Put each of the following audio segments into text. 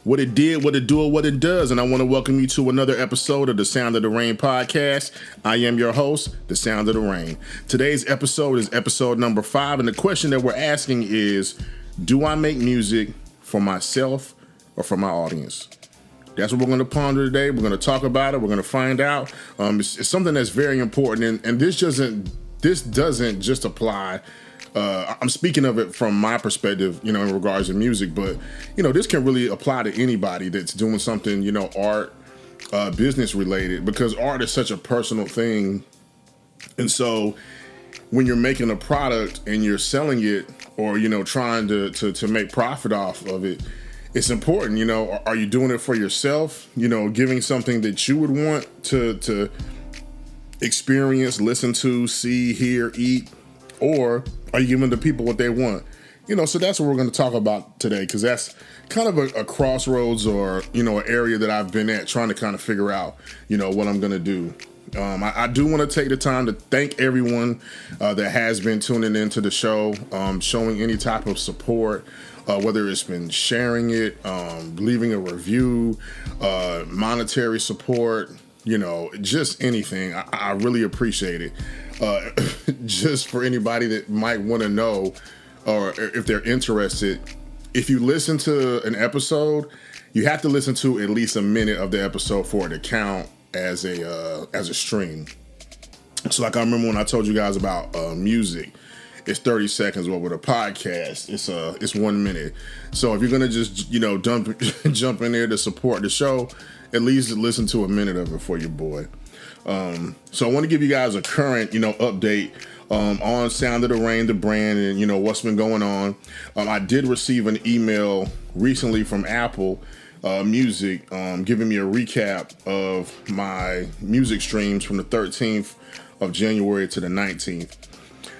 What it did, what it do, or what it does. And I want to welcome you to another episode of the Sound of the Rain podcast. I am your host, the Sound of the Rain. Today's episode is episode number 5. And the question that we're asking is, do I make music for myself or for my audience? That's what we're going to ponder today. We're going to talk about it. We're going to find out. It's something that's very important. And this doesn't just apply. I'm speaking of it from my perspective, in regards to music, but, this can really apply to anybody that's doing something, art, business related, because art is such a personal thing. And so when you're making a product and you're selling it or, trying to make profit off of it, it's important, are you doing it for yourself, giving something that you would want to experience, listen to, see, hear, eat, or are you giving the people what they want? So that's what we're going to talk about today, because that's kind of a crossroads or, an area that I've been at trying to kind of figure out, what I'm going to do. I do want to take the time to thank everyone that has been tuning into the show, showing any type of support, whether it's been sharing it, leaving a review, monetary support, just anything. I really appreciate it. Just for anybody that might want to know, or if they're interested, if you listen to an episode, you have to listen to at least a minute of the episode for it to count as a stream. So like I remember when I told you guys about music, it's 30 seconds. Well, with a podcast, it's 1 minute. So if you're gonna just jump in there to support the show, at least listen to a minute of it for your boy. So I want to give you guys a current, update on Sound of the Rain, the brand, and what's been going on. I did receive an email recently from Apple Music, giving me a recap of my music streams from the 13th of January to the 19th.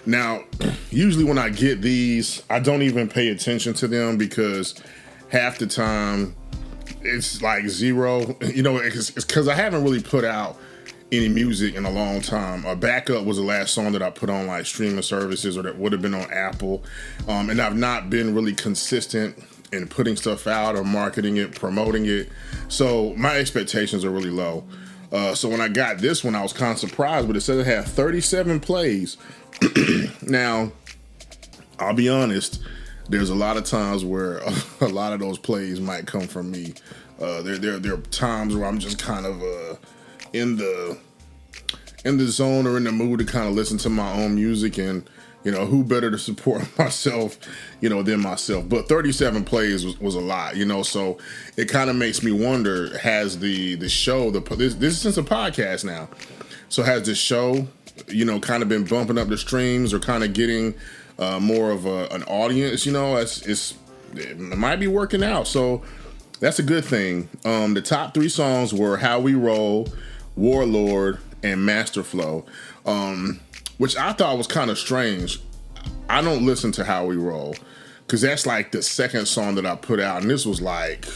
Now, usually when I get these, I don't even pay attention to them because half the time it's like zero. It's because I haven't really put out any music in a long time. Backup was the last song that I put on like streaming services, or that would have been on Apple. And I've not been really consistent in putting stuff out or marketing it, promoting it. So my expectations are really low. So when I got this one, I was kind of surprised, but it said it had 37 plays. Now, I'll be honest, there's a lot of times where a lot of those plays might come from me. There are times where I'm just kind of in the zone or in the mood to kind of listen to my own music, and who better to support myself than myself. But 37 plays was a lot, so it kind of makes me wonder, has the show, this is since a podcast now, so has this show kind of been bumping up the streams or kind of getting more of an audience? It might be working out, so that's a good thing. The top 3 songs were How We Roll, Warlord, and Masterflow, which I thought was kind of strange. I don't listen to How We Roll because that's like the second song that I put out, and this was like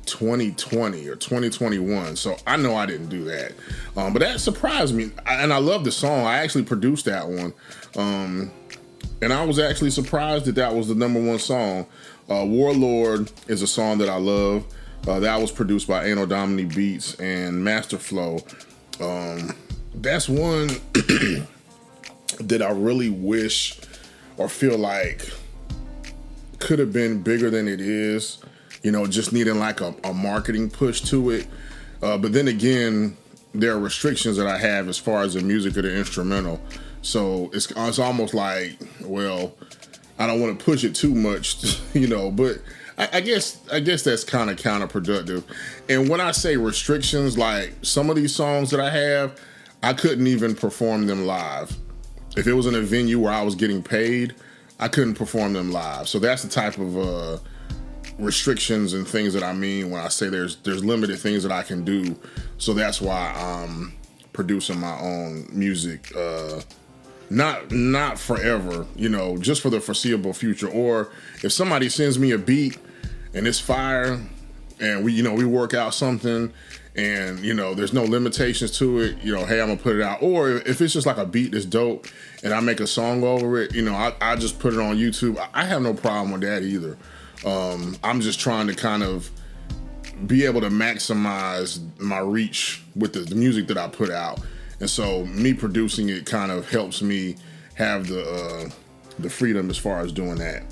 2020 or 2021, so I know I didn't do that, but that surprised me. And I love the song. I actually produced that one, and I was actually surprised that was the number 1 song. Warlord is a song that I love. That was produced by Anno Domini Beats, and Masterflow. That's one that I really wish or feel like could have been bigger than it is. Just needing like a marketing push to it. But then again, there are restrictions that I have as far as the music or the instrumental. So it's almost like, well, I don't want to push it too much, but I guess that's kind of counterproductive. And when I say restrictions, like some of these songs that I have, I couldn't even perform them live. If it was in a venue where I was getting paid, I couldn't perform them live. So that's the type of restrictions and things that I mean when I say there's limited things that I can do. So that's why I'm producing my own music. Not forever, just for the foreseeable future. Or if somebody sends me a beat and it's fire and we work out something and, there's no limitations to it, hey, I'm gonna put it out. Or if it's just like a beat that's dope and I make a song over it, I just put it on YouTube. I have no problem with that either. I'm just trying to kind of be able to maximize my reach with the music that I put out. And so me producing it kind of helps me have the freedom as far as doing that.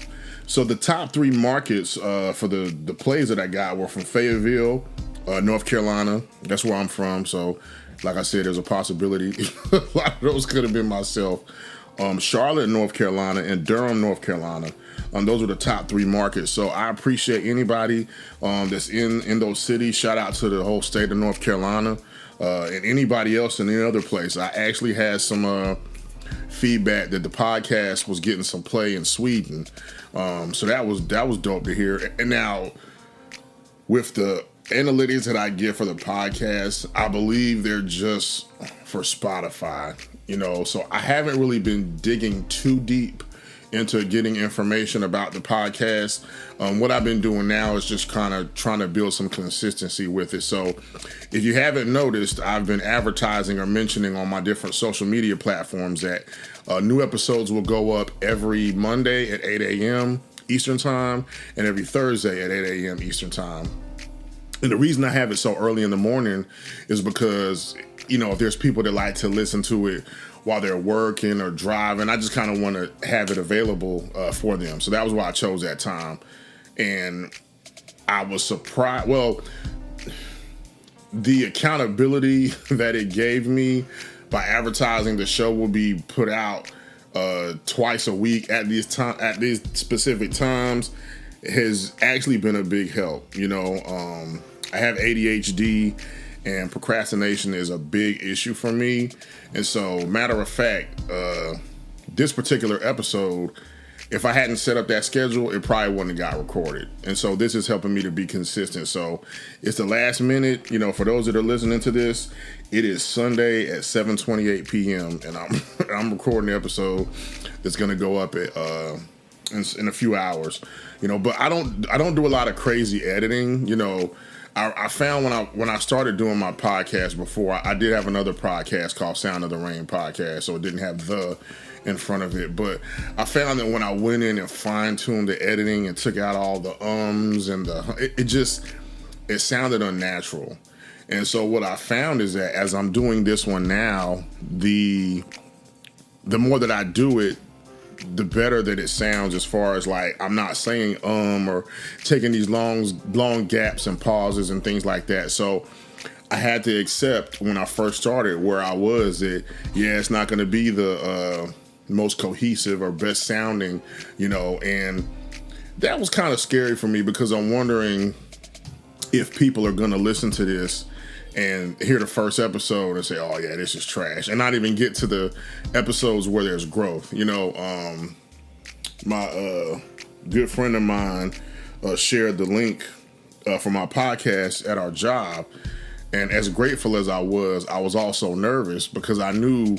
So the top 3 markets for the plays that I got were from Fayetteville, North Carolina. That's where I'm from. So like I said, there's a possibility a lot of those could have been myself. Charlotte, North Carolina, and Durham, North Carolina. Those are the top 3 markets. So I appreciate anybody that's in those cities. Shout out to the whole state of North Carolina and anybody else in any other place. I actually had some feedback that the podcast was getting some play in Sweden. So that was dope to hear. And now with the analytics that I get for the podcast, I believe they're just for Spotify, so I haven't really been digging too deep into getting information about the podcast. What I've been doing now is just kind of trying to build some consistency with it. So if you haven't noticed, I've been advertising or mentioning on my different social media platforms that new episodes will go up every Monday at 8 a.m. Eastern Time and every Thursday at 8 a.m. Eastern Time. And the reason I have it so early in the morning is because, if there's people that like to listen to it while they're working or driving, I just kind of want to have it available for them. So that was why I chose that time. And I was surprised. Well, the accountability that it gave me by advertising the show will be put out twice a week at these specific times has actually been a big help. I have ADHD and procrastination is a big issue for me. And so, matter of fact, this particular episode, if I hadn't set up that schedule, it probably wouldn't have got recorded. And so this is helping me to be consistent. So it's the last minute, for those that are listening to this, it is Sunday at 7:28 p.m. and I'm recording the episode that's going to go up at in a few hours. But I don't do a lot of crazy editing. I found when I started doing my podcast before, I did have another podcast called Sound of the Rain podcast, so it didn't have the in front of it. But I found that when I went in and fine-tuned the editing and took out all the ums and it sounded unnatural. And so what I found is that as I'm doing this one now, the more that I do it, the better that it sounds, as far as like I'm not saying or taking these long gaps and pauses and things like that. So I had to accept when I first started where I was that it's not going to be the most cohesive or best sounding, and that was kind of scary for me because I'm wondering if people are going to listen to this and hear the first episode and say, oh yeah, this is trash, and not even get to the episodes where there's growth. My good friend of mine shared the link for my podcast at our job, and as grateful as I was also nervous because I knew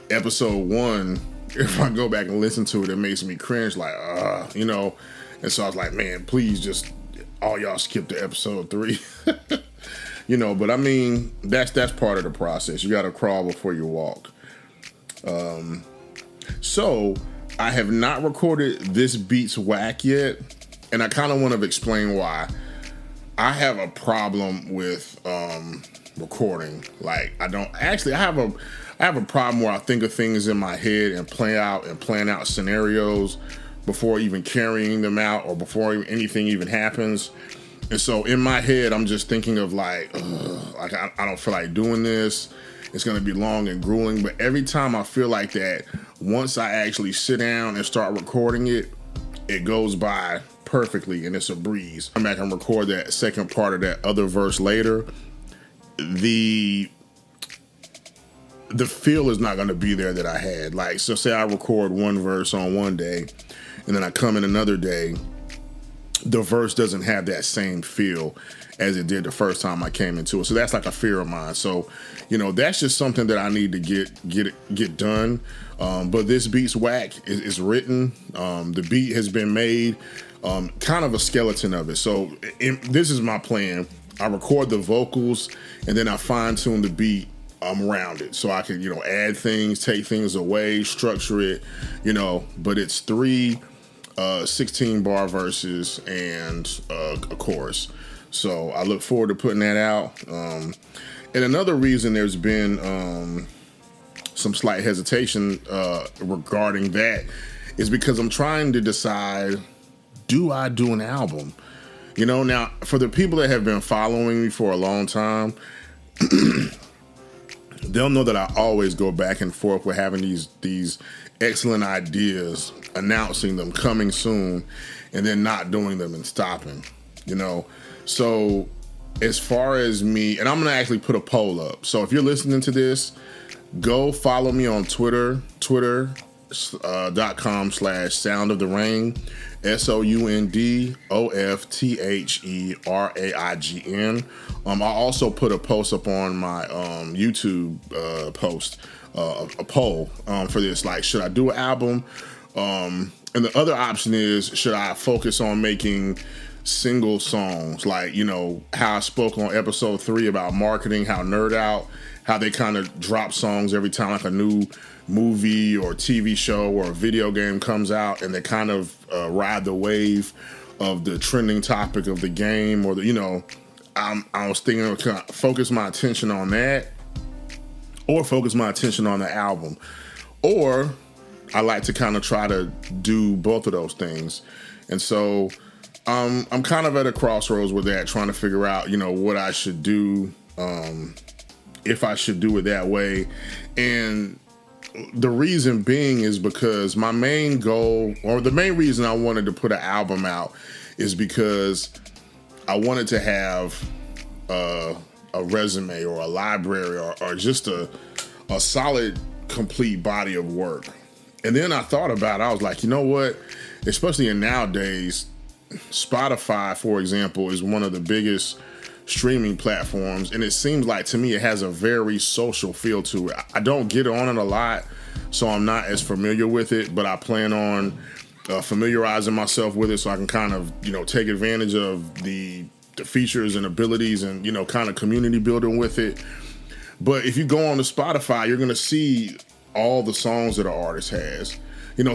episode 1, if I go back and listen to it, it makes me cringe, like, and so I was like, man, please just all y'all skip to episode 3. But I mean, that's part of the process. You got to crawl before you walk. So I have not recorded This Beat's Whack yet, and I kind of want to explain why. I have a problem with recording. Like, I have a problem where I think of things in my head and plan out scenarios before even carrying them out or before anything even happens. And so in my head, I'm just thinking of like I don't feel like doing this. It's going to be long and grueling. But every time I feel like that, once I actually sit down and start recording it, it goes by perfectly and it's a breeze. I'm back and record that second part of that other verse later. The feel is not going to be there that I had. Like, so say I record one verse on one day and then I come in another day, the verse doesn't have that same feel as it did the first time I came into it. So that's like a fear of mine. So, that's just something that I need to get done. But This Beat's Whack is written. The beat has been made, kind of a skeleton of it. So this is my plan. I record the vocals and then I fine tune the beat around it. So I can, add things, take things away, structure it, but it's 3 16 bar verses and a chorus. So I look forward to putting that out. And another reason there's been some slight hesitation regarding that is because I'm trying to decide, do I do an album? Now for the people that have been following me for a long time, they'll know that I always go back and forth with having these excellent ideas, announcing them coming soon, and then not doing them and stopping. So as far as me, and I'm gonna actually put a poll up. So if you're listening to this, go follow me on Twitter, twitter.com/sound of the rain, SOUNDOFTHERAIGN. I also put a post up on my YouTube post, a poll for this, like, should I do an album? And the other option is, should I focus on making single songs, like, how I spoke on episode 3 about marketing, how Nerd Out, how they kind of drop songs every time like a new movie or TV show or a video game comes out, and they kind of ride the wave of the trending topic of the game, or I was thinking of kind of focus my attention on that, or focus my attention on the album, or I like to kind of try to do both of those things. And so I'm kind of at a crossroads with that, trying to figure out, what I should do, if I should do it that way. And the reason being is because my main goal, or the main reason I wanted to put an album out, is because I wanted to have a resume or a library or just a solid, complete body of work. And then I thought about it. I was like, you know what? Especially in nowadays, Spotify, for example, is one of the biggest streaming platforms, and it seems like, to me, it has a very social feel to it. I don't get on it a lot, so I'm not as familiar with it, but I plan on familiarizing myself with it so I can kind of, take advantage of the features and abilities and, kind of community building with it. But if you go on to Spotify, you're going to see all the songs that an artist has.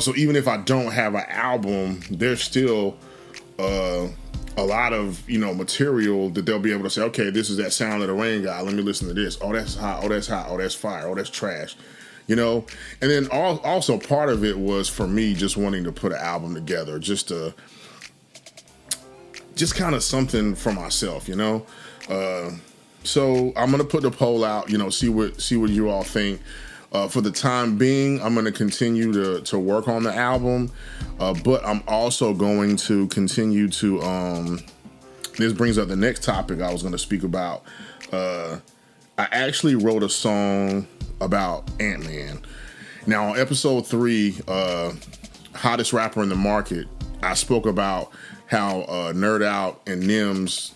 So even if I don't have an album, there's still a lot of material that they'll be able to say, okay, this is that Sound of the Rain guy, let me listen to this. Oh, that's hot. Oh, that's hot. Oh, that's fire. Oh, that's trash. And then also part of it was for me just wanting to put an album together, just kind of something for myself. So I'm gonna put the poll out, see what you all think. For the time being, I'm going to continue to work on the album, but I'm also going to continue to, this brings up the next topic I was going to speak about. I actually wrote a song about Ant-Man. Now, on episode 3, Hottest Rapper in the Market, I spoke about how Nerd Out and Nims,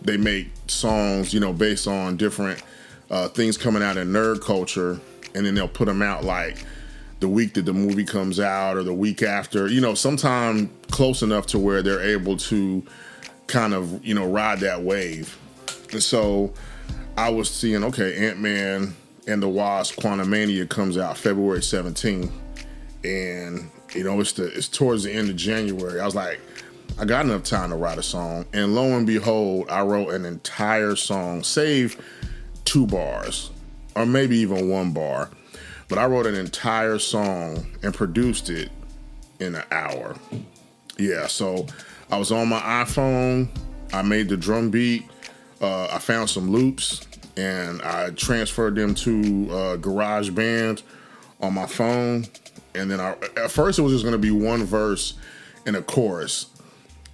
they make songs, based on different things coming out in nerd culture. And then they'll put them out like the week that the movie comes out or the week after, sometime close enough to where they're able to kind of, ride that wave. And so I was seeing, okay, Ant-Man and the Wasp Quantumania comes out February 17th. And, it's towards the end of January. I was like, I got enough time to write a song. And lo and behold, I wrote an entire song, save 2 bars. Or maybe even 1 bar. But I wrote an entire song and produced it in an hour. Yeah, so I was on my iPhone. I made the drum beat. I found some loops and I transferred them to GarageBand on my phone. And then at first it was just going to be 1 verse and a chorus.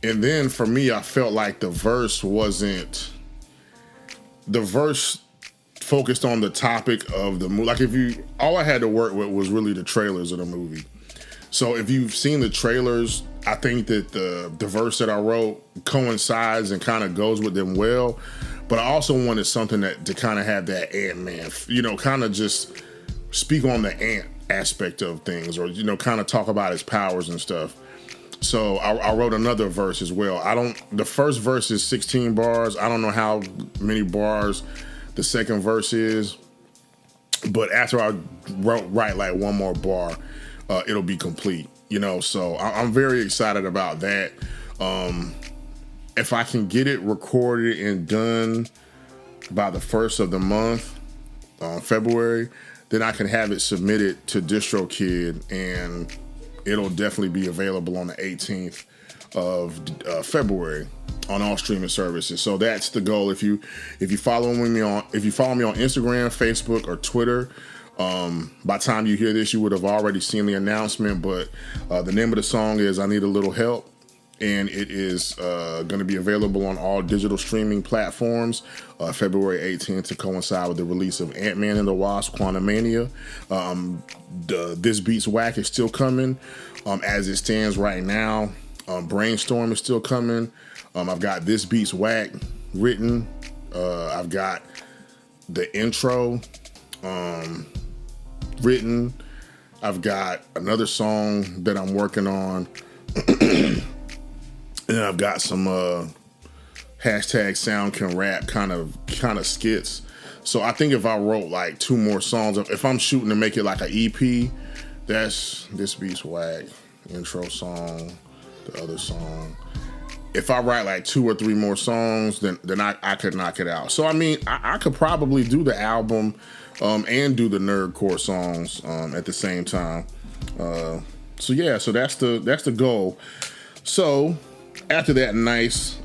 And then for me, I felt like the verse focused on the topic of the movie. Like all I had to work with was really the trailers of the movie. So if you've seen the trailers, I think that the verse that I wrote coincides and kind of goes with them well. But I also wanted something to kind of have that Ant-Man, kind of just speak on the ant aspect of things, or, kind of talk about his powers and stuff. So I wrote another verse as well. The first verse is 16 bars. I don't know how many bars the second verse is, but after I write like 1 more bar, it'll be complete. So I'm very excited about that. If I can get it recorded and done by the first of the month, February, then I can have it submitted to DistroKid, and it'll definitely be available on the 18th of February on all streaming services. So that's the goal. If you follow me on Instagram, Facebook, or Twitter, by the time you hear this, you would have already seen the announcement. But the name of the song is "I Need a Little Help," and it is going to be available on all digital streaming platforms February 18th to coincide with the release of Ant-Man and the Wasp: Quantumania. This Beats Whack is still coming as it stands right now. Brainstorm is still coming. I've got This Beats Whack written. I've got the intro written. I've got another song that I'm working on. And I've got some hashtag sound can rap kind of skits. So I think if I wrote like 2 more songs, if I'm shooting to make it like an EP, that's This Beats Whack, intro song, the other song. If I write like 2 or 3 more songs, then I could knock it out. So I mean, I could probably do the album and do the nerdcore songs at the same time. So that's the goal. So after that nice,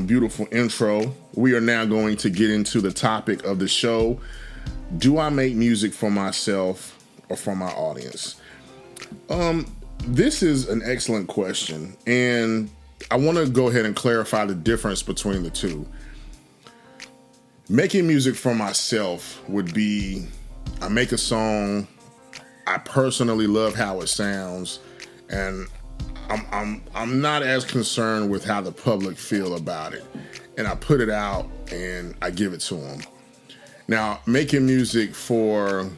beautiful intro, we are now going to get into the topic of the show. Do I make music for myself or for my audience? This is an excellent question, and I want to go ahead and clarify the difference between the two. Making music for myself would be, I make a song, I personally love how it sounds, and I'm not as concerned with how the public feel about it, and I put it out and I give it to them. Now, making music for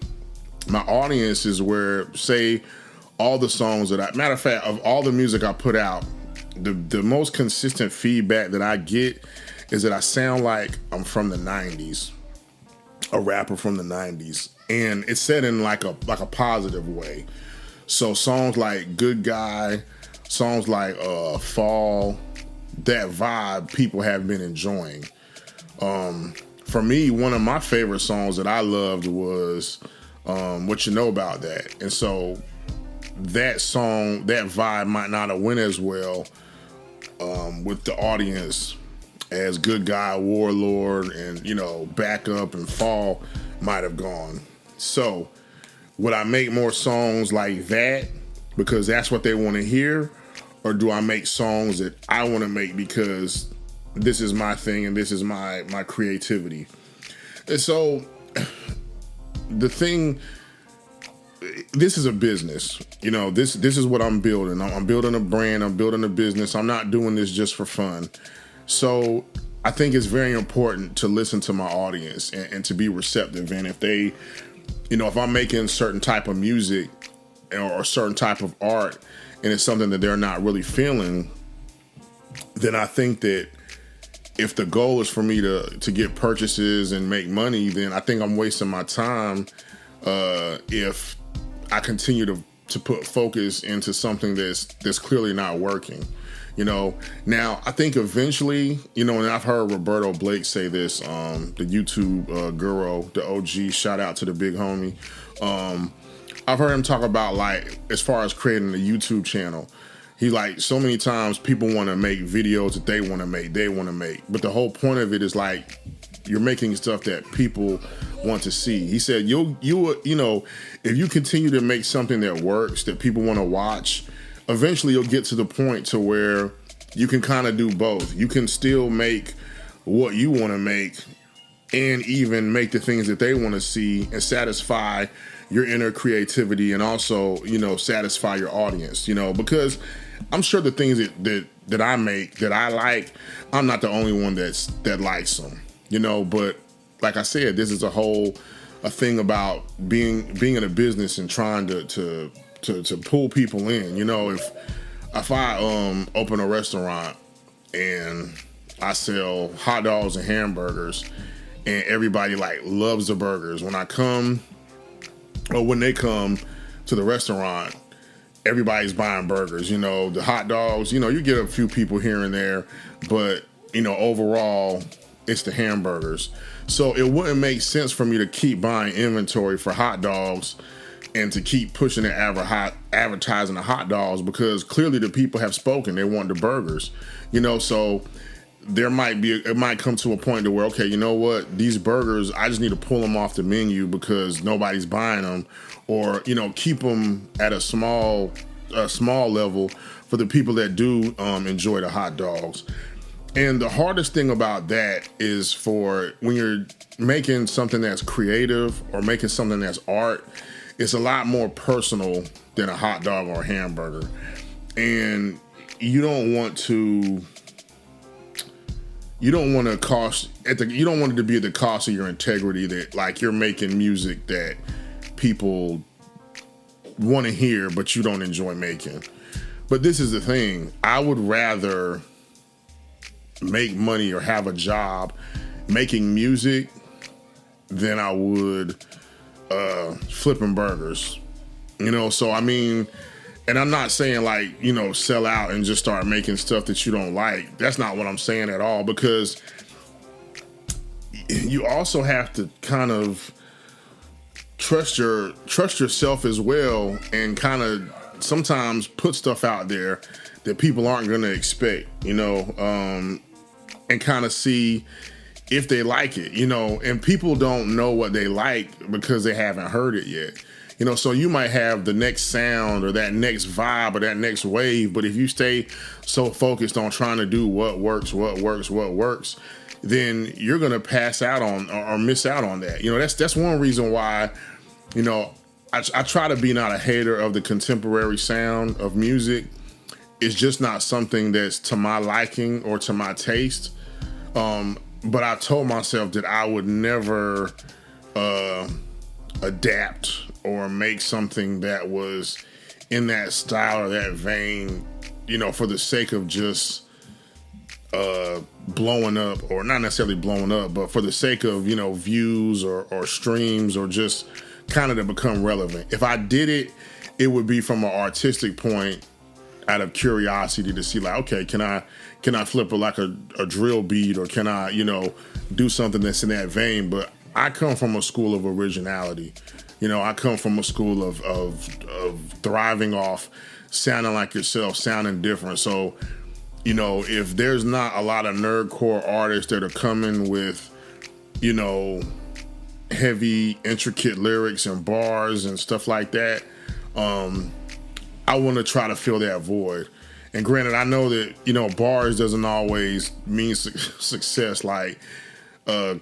my audience is where, say, all the songs matter of fact, of all the music I put out, the most consistent feedback that I get is that I sound like I'm from the 90s, a rapper from the 90s, and it's said in like a positive way. So songs like Good Guy, songs like Fall, that vibe people have been enjoying. For me, one of my favorite songs that I loved was What You Know About That. And so that song, that vibe might not have went as well with the audience as Good Guy, Warlord, and Back Up and Fall might have gone. So would I make more songs like that because that's what they want to hear? Or do I make songs that I want to make because this is my thing and this is my creativity? And so this is a business. This is what I'm building. I'm building a brand. I'm building a business. I'm not doing this just for fun. So I think it's very important to listen to my audience and to be receptive. And if they, if I'm making certain type of music or a certain type of art and it's something that they're not really feeling, then I think that if the goal is for me to get purchases and make money, then I think I'm wasting my time if I continue to put focus into something that's clearly not working. Now I think eventually, and I've heard Roberto Blake say this, the YouTube guru, the OG, shout out to the big homie. I've heard him talk about, like, as far as creating a YouTube channel, he like, so many times people want to make videos that they want to make, but the whole point of it is like, you're making stuff that people want to see. He said, if you continue to make something that works, that people want to watch, eventually you'll get to the point to where you can kind of do both. You can still make what you want to make and even make the things that they want to see and satisfy your inner creativity and also, satisfy your audience, because I'm sure the things that I make that I like, I'm not the only one that likes them, but like I said, this is a thing about being in a business and trying to pull people in. If I open a restaurant and I sell hot dogs and hamburgers and everybody like loves the burgers, when they come to the restaurant, everybody's buying burgers. You know, the hot dogs, you know, you get a few people here and there, but, you know, overall, it's the hamburgers. So it wouldn't make sense for me to keep buying inventory for hot dogs and to keep pushing and advertising the hot dogs, because clearly the people have spoken. They want the burgers, you know, so it might come to a point to where, okay, you know what, these burgers, I just need to pull them off the menu because nobody's buying them, or, you know, keep them at a small level for the people that do enjoy the hot dogs. And the hardest thing about that is for when you're making something that's creative or making something that's art, it's a lot more personal than a hot dog or a hamburger. And you don't want it to be at the cost of your integrity, that like you're making music that people want to hear but you don't enjoy making. But this is the thing. I would rather make money or have a job making music than I would flipping burgers, you know. So I mean, and I'm not saying like, you know, sell out and just start making stuff that you don't like. That's not what I'm saying at all, because you also have to kind of trust yourself as well, and kind of sometimes put stuff out there that people aren't going to expect, you know, and kind of see if they like it, you know. And people don't know what they like because they haven't heard it yet, you know. So you might have the next sound or that next vibe or that next wave, but if you stay so focused on trying to do what works, then you're gonna pass out on or miss out on that. You know, that's one reason why, you know, I try to be not a hater of the contemporary sound of music. It's just not something that's to my liking or to my taste. But I told myself that I would never adapt or make something that was in that style or that vein, you know, for the sake of just blowing up, or not necessarily blowing up, but for the sake of, you know, views or streams, or just kind of to become relevant. If I did it, it would be from an artistic point, out of curiosity to see like, okay, can I flip like a drill beat, or can I, you know, do something that's in that vein? But I come from a school of originality. You know, I come from a school of thriving off sounding like yourself, sounding different. So, you know, if there's not a lot of nerdcore artists that are coming with, you know, heavy, intricate lyrics and bars and stuff like that, I want to try to fill that void. And granted, I know that, you know, bars doesn't always mean success. Like,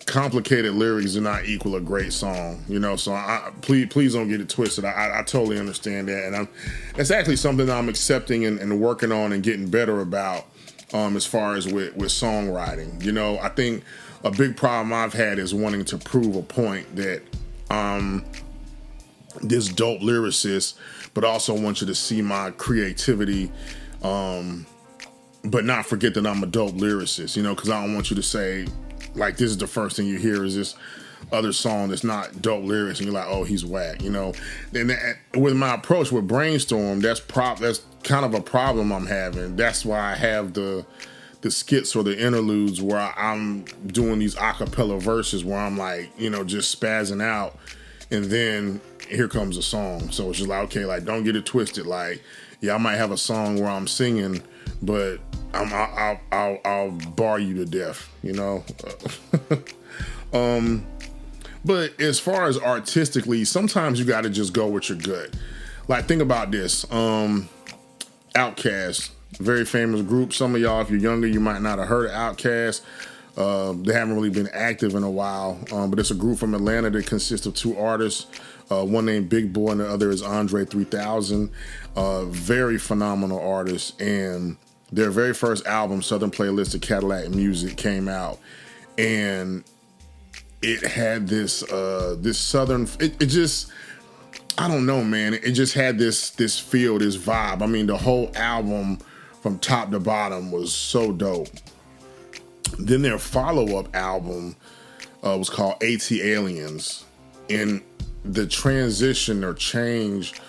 complicated lyrics do not equal a great song, you know. So please don't get it twisted. I totally understand that, and it's actually something that I'm accepting and working on and getting better about, as far as with songwriting. You know, I think a big problem I've had is wanting to prove a point that this dope lyricist, but also want you to see my creativity, but not forget that I'm a dope lyricist, you know, because I don't want you to say, like, this is the first thing you hear is this other song that's not dope lyrics, and you're like, oh, he's whack, you know. And with my approach with Brainstorm, that's kind of a problem I'm having. That's why I have the skits or the interludes where I'm doing these acapella verses where I'm like, you know, just spazzing out, and then here comes a song. So it's just like, okay, like, don't get it twisted. Like, yeah, I might have a song where I'm singing, but I'll bar you to death, you know. But as far as artistically, sometimes you got to just go with your gut. Like, think about this. Outkast, very famous group. Some of y'all, if you're younger, you might not have heard of Outkast. They haven't really been active in a while, but it's a group from Atlanta that consists of two artists. One named Big Boy and the other is Andre 3000. Very phenomenal artists, and their very first album, Southern Playlist of Cadillac Music, came out, and it had this southern. It just, I don't know, man. It just had this feel, this vibe. I mean, the whole album from top to bottom was so dope. Then their follow-up album was called AT Aliens, and the transition or change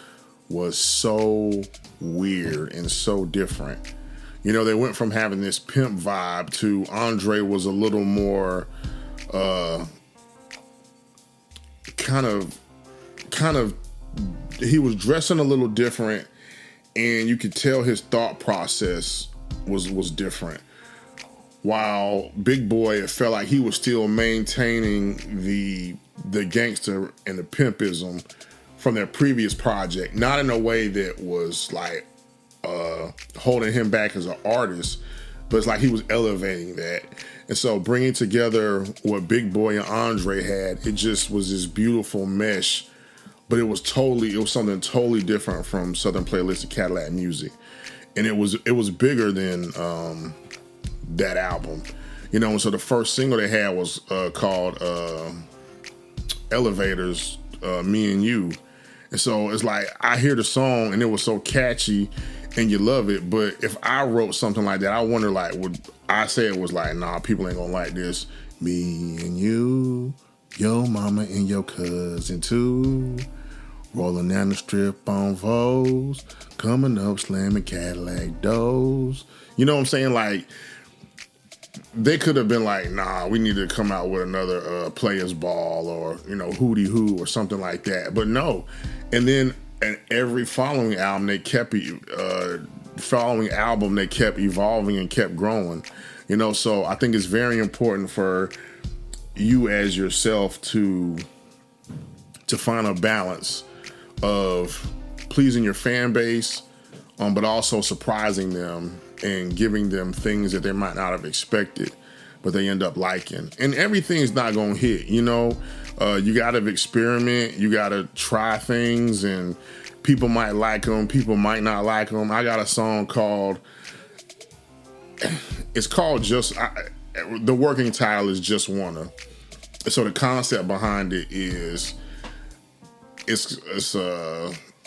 was so weird and so different. You know, they went from having this pimp vibe to Andre was a little more kind of he was dressing a little different, and you could tell his thought process was different. While Big Boy, it felt like he was still maintaining the gangster and the pimpism from their previous project, not in a way that was like holding him back as an artist, but it's like he was elevating that. And so bringing together what Big Boy and Andre had, it just was this beautiful mesh, but it was something totally different from Southern Playlist of Cadillac Music. And it was bigger than that album, you know. And so the first single they had was called Elevators, Me and You. And so it's like, I hear the song and it was so catchy and you love it, but if I wrote something like that, I wonder, like, would I say it was like, nah, people ain't gonna like this. Me and you, your mama and your cousin too, rolling down the strip on Vos, coming up slamming Cadillac doors. You know what I'm saying? Like, they could have been like, nah, we need to come out with another Players Ball, or, you know, Hootie Hoo or something like that. But no. And then and every following album, they kept evolving and kept growing. You know, so I think it's very important for you as yourself to find a balance of pleasing your fan base, but also surprising them and giving them things that they might not have expected, but they end up liking. And everything's not gonna hit, you know. You gotta experiment, you gotta try things, and people might like them, people might not like them. I got a song called, the working title is Just Wanna. So the concept behind it is, it's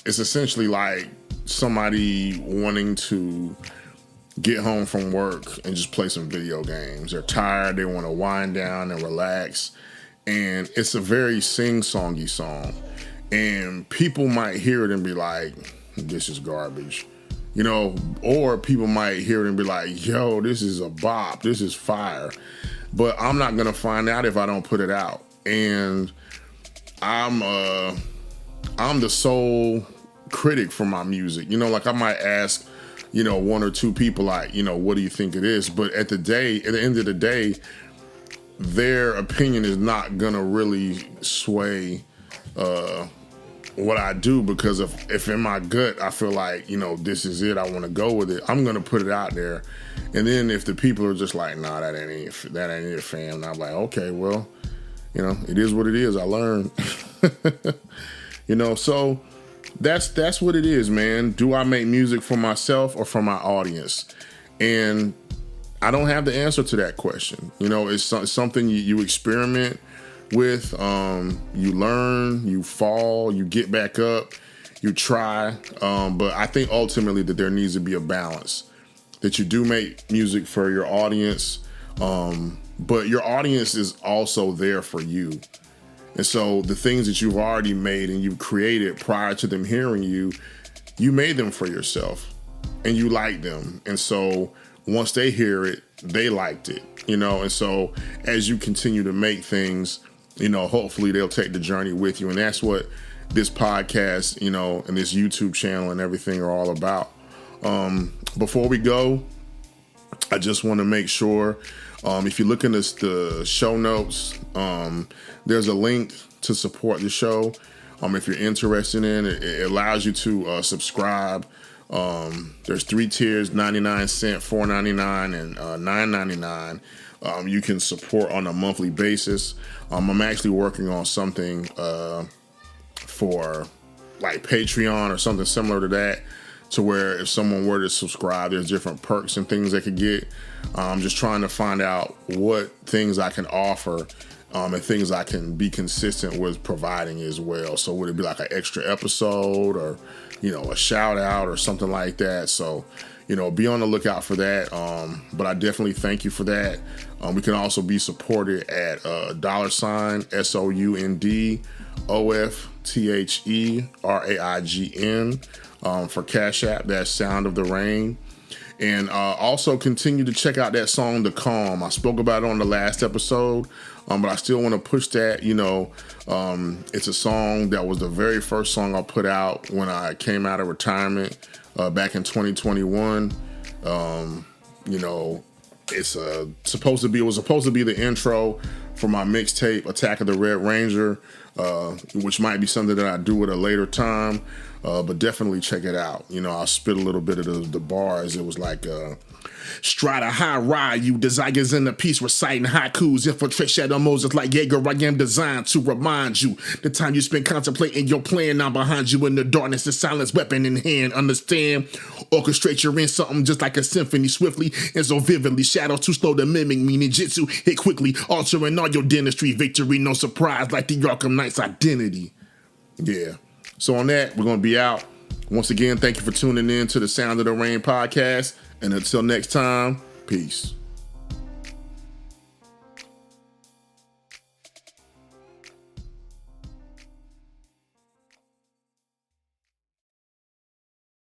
essentially like somebody wanting to get home from work and just play some video games. They're tired, they want to wind down and relax. And it's a very sing-songy song. And people might hear it and be like, this is garbage. You know, or people might hear it and be like, yo, this is a bop, this is fire. But I'm not gonna find out if I don't put it out. And I'm the sole critic for my music. You know, like I might ask, you know, one or two people, like, you know, what do you think it is? But at the end of the day, their opinion is not gonna really sway what I do, because if in my gut I feel like, you know, this is it, I want to go with it, I'm gonna put it out there. And then if the people are just like, nah, that ain't it, fam, and I'm like, okay, well, you know, it is what it is. I learned. You know, so that's what it is, man. Do I make music for myself or for my audience? And I don't have the answer to that question. You know, it's something you experiment with, you learn, you fall, you get back up, you try. But I think ultimately that there needs to be a balance, that you do make music for your audience, but your audience is also there for you. And so the things that you've already made and you've created prior to them hearing you made them for yourself and you like them. And so once they hear it, they liked it, you know? And so as you continue to make things, you know, hopefully they'll take the journey with you. And that's what this podcast, you know, and this YouTube channel and everything are all about. Before we go, I just want to make sure, if you look in the show notes, there's a link to support the show. If you're interested in it, it allows you to subscribe. There's 3 tiers, 99 cents, $4.99, and $9.99. You can support on a monthly basis. I'm actually working on something for like Patreon or something similar to that, to where if someone were to subscribe, there's different perks and things they could get. I'm just trying to find out what things I can offer, and things I can be consistent with providing as well. So would it be like an extra episode, or, you know, a shout out or something like that? So, be on the lookout for that. But I definitely thank you for that. We can also be supported at $SOUNDOFTHERAIGN for Cash App. That's Sound of the Rain. And also continue to check out that song, The Calm. I spoke about it on the last episode, but I still want to push that. It's a song that was the very first song I put out when I came out of retirement back in 2021. It was supposed to be the intro for my mixtape, Attack of the Red Ranger, which might be something that I do at a later time. But definitely check it out. I'll spit a little bit of the bars. It was like, stride a high ride, you desires in the peace, reciting haikus, infiltrate shadow Moses like Jaeger. I am designed to remind you the time you spend contemplating your plan. Now behind you in the darkness, the silence, weapon in hand. Understand? Orchestrate you're in something just like a symphony, swiftly and so vividly. Shadows too slow to mimic me. Ninjutsu hit quickly, altering all your dentistry. Victory, no surprise, like the Arkham Knight's identity. Yeah. So on that, we're going to be out. Once again, thank you for tuning in to the Sound of the Rain podcast. And until next time, peace.